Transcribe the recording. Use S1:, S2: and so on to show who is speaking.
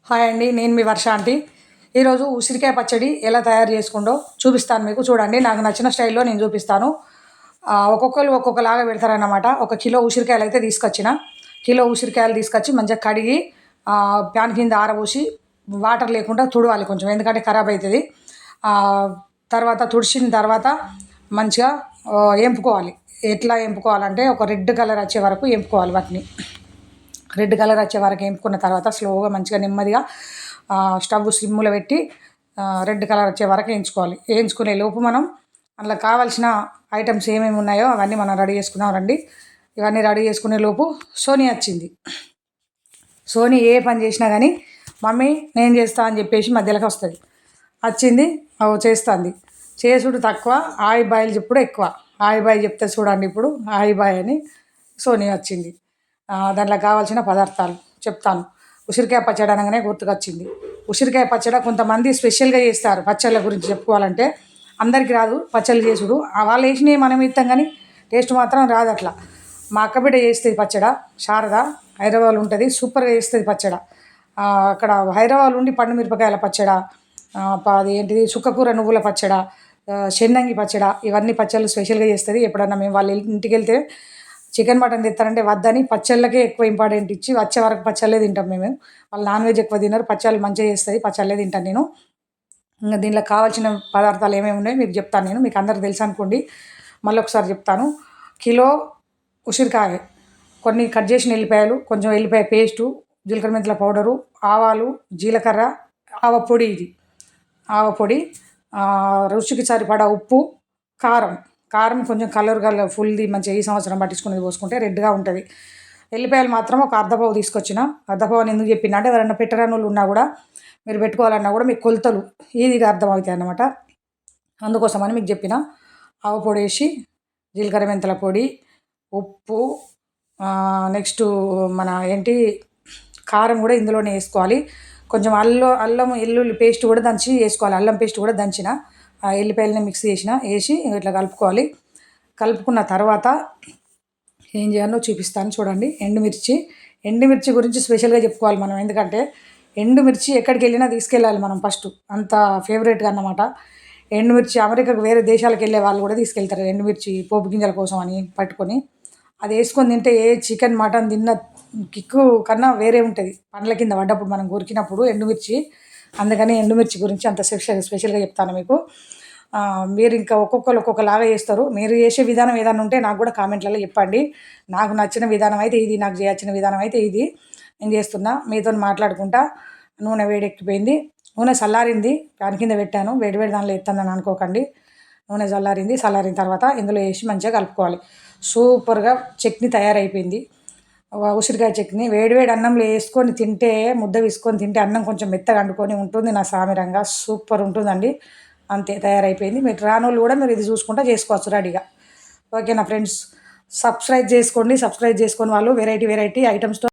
S1: Hi అండి, నేను మీ వర్ష aunty. ఈరోజు ఉసిరికాయ పచ్చడి ఎలా తయారు చేసుకుంటో చూపిస్తాను మీకు. చూడండి, నాకు నచ్చిన స్టైల్లో నేను చూపిస్తాను. ఒక్కొక్కరు ఒక్కొక్కలాగా పెడతారన్నమాట. 1 కిలో ఉసిరికాయలు అయితే తీసుకొచ్చిన. కిలో ఉసిరికాయలు తీసుకొచ్చి మంచిగా కడిగి ప్యాన్ కింద ఆరబోసి వాటర్ లేకుండా తుడవాలి కొంచెం, ఎందుకంటే ఖరాబ్ అవుతుంది. తర్వాత తుడిచిన తర్వాత మంచిగా ఎంపుకోవాలి. ఎట్లా ఎంపుకోవాలంటే ఒక రెడ్ కలర్ వచ్చే వరకు ఎంపుకోవాలి వాటిని. రెడ్ కలర్ వచ్చే వరకు వేపుకున్న తర్వాత స్లోగా మంచిగా నెమ్మదిగా స్టవ్ సిమ్లో పెట్టి రెడ్ కలర్ వచ్చే వరకు వేయించుకునే లోపు మనం అందులో కావాల్సిన ఐటమ్స్ ఏమేమి ఉన్నాయో అవన్నీ మనం రెడీ చేసుకున్నాం రండి. ఇవన్నీ రెడీ చేసుకునే లోపు సోనీ వచ్చింది. సోనీ ఏ పని చేసినా కానీ మమ్మీ నేను చేస్తా అని చెప్పేసి మధ్యలోకి వస్తుంది. వచ్చింది చేస్తుంది. చేసుడు తక్కువ, ఆయి బాయిలు చెప్పుడు ఎక్కువ. ఆయి బాయ్ చెప్తే చూడండి, ఇప్పుడు ఆయి బాయ్ అని సోనీ వచ్చింది. దాంట్లో కావాల్సిన పదార్థాలు చెప్తాను. ఉసిరికాయ పచ్చడి అనగానే గుర్తుకొచ్చింది. ఉసిరికాయ పచ్చడి కొంతమంది స్పెషల్గా చేస్తారు. పచ్చళ్ళ గురించి చెప్పుకోవాలంటే అందరికీ రాదు పచ్చళ్ళు చేసుడు. వాళ్ళు వేసినవి మనం ఇస్తాం కానీ టేస్ట్ మాత్రం రాదు అట్లా. మా అక్క బిడ్డ చేస్తుంది పచ్చడి, శారద, హైదరాబాద్ ఉంటుంది. సూపర్గా చేస్తుంది పచ్చడి. అక్కడ హైదరాబాద్ ఉండి పండు మిరపకాయల పచ్చడి, అది ఏంటిది చుక్కకూర నువ్వుల పచ్చడి, చెన్నంగి పచ్చడి, ఇవన్నీ పచ్చళ్ళు స్పెషల్గా చేస్తుంది. ఎప్పుడన్నా మేము వాళ్ళ ఇంటికి వెళ్తే చికెన్ మటన్ తెస్తారంటే వద్దని పచ్చళ్ళకే ఎక్కువ ఇంపార్టెంట్ ఇచ్చి వచ్చే వరకు పచ్చళ్ళే తింటాం మేము. వాళ్ళు నాన్ వెజ్ ఎక్కువ తినరు, పచ్చళ్ళు మంచిగా చేస్తుంది, పచ్చళ్ళే తింటాను నేను. ఇంకా దీనిలో కావాల్సిన పదార్థాలు ఏమేమి ఉన్నాయో మీకు చెప్తాను నేను. మీకు అందరికి తెలుసు అనుకోండి, మళ్ళీ ఒకసారి చెప్తాను. కిలో ఉసిరికాయ, కొన్ని కట్ చేసిన ఎల్లిపాయలు, కొంచెం ఎల్లిపాయ పేస్టు, జీలకర్ర మెంతుల పౌడరు, ఆవాలు, జీలకర్ర, ఆవపొడి, ఇది ఆవపొడి, రుచికి సరిపడా ఉప్పు, కారం కొంచెం కలర్ ఫుల్ది మంచిగా ఈ సంవత్సరం పట్టించుకునేది పోసుకుంటే రెడ్గా ఉంటుంది. ఎల్లిపాయలు మాత్రం ఒక అర్ధపావు తీసుకొచ్చిన. అర్ధపావు అని ఎందుకు చెప్పిన అంటే ఎవరైనా పెట్టరాని వాళ్ళు ఉన్నా కూడా మీరు పెట్టుకోవాలన్నా కూడా మీకు కొలతలు ఈజీగా అర్థమవుతాయి అన్నమాట. అందుకోసమని మీకు చెప్పిన. ఆవు పొడి వేసి, జీలకర్ర మెంతుల పొడి, ఉప్పు, నెక్స్ట్ మన కారం కూడా ఇందులోనే వేసుకోవాలి. కొంచెం అల్లం వెల్లుల్లి పేస్ట్ కూడా దంచి వేసుకోవాలి. అల్లం పేస్ట్ కూడా దంచిన ఎల్లిపాయలని మిక్స్ వేసి ఇట్లా కలుపుకోవాలి. కలుపుకున్న తర్వాత ఏం చేయాలో చూపిస్తాను చూడండి. ఎండుమిర్చి గురించి స్పెషల్గా చెప్పుకోవాలి మనం, ఎందుకంటే ఎండుమిర్చి ఎక్కడికి వెళ్ళినా తీసుకెళ్ళాలి మనం ఫస్ట్, అంత ఫేవరెట్గా అన్నమాట. ఎండుమిర్చి అమెరికాకు వేరే దేశాలకు వెళ్ళే వాళ్ళు కూడా తీసుకెళ్తారు ఎండుమిర్చి పోపు గింజల కోసం అని పట్టుకొని. అది వేసుకొని తింటే ఏ చికెన్ మటన్ తిన్న కిక్కు కన్నా వేరే ఉంటుంది. పండ్ల కింద పడ్డప్పుడు మనం కొరికినప్పుడు ఎండుమిర్చి, అందుకని ఎండుమిర్చి గురించి అంత స్పెషల్గా చెప్తాను మీకు. మీరు ఇంకా ఒక్కొక్కరు ఒక్కొక్కలాగా చేస్తారు. మీరు చేసే విధానం ఏదైనా ఉంటే నాకు కూడా కామెంట్లలో చెప్పండి. నాకు నచ్చిన విధానం అయితే ఇది, నాకు చేయాల్సిన విధానం అయితే ఇది నేను చేస్తున్నా. మీతో మాట్లాడుకుంటా. నూనె వేడెక్కిపోయింది, నూనె చల్లారింది, ప్యాన్ కింద పెట్టాను. వేడి దానిలో ఎత్తానని అనుకోకండి. నూనె చల్లారిన తర్వాత ఇందులో వేసి మంచిగా కలుపుకోవాలి. సూపర్గా చట్నీ తయారైపోయింది. ఉసిరికాయ చట్నీ వేడివేడి అన్నంలో వేసుకొని తింటే, ముద్ద వేసుకొని తింటే అన్నం కొంచెం మెత్తగా అండుకొని ఉంటుంది నా సామిరంగా. సూపర్ ఉంటుందండి. అంతే, తయారైపోయింది. మీరు రానోళ్ళు కూడా మీరు ఇది చూసుకుంటా చేసుకోవచ్చు రెడీగా. ఓకేనా ఫ్రెండ్స్, సబ్స్క్రైబ్ చేసుకొని వాళ్ళు వెరైటీ ఐటమ్స్తో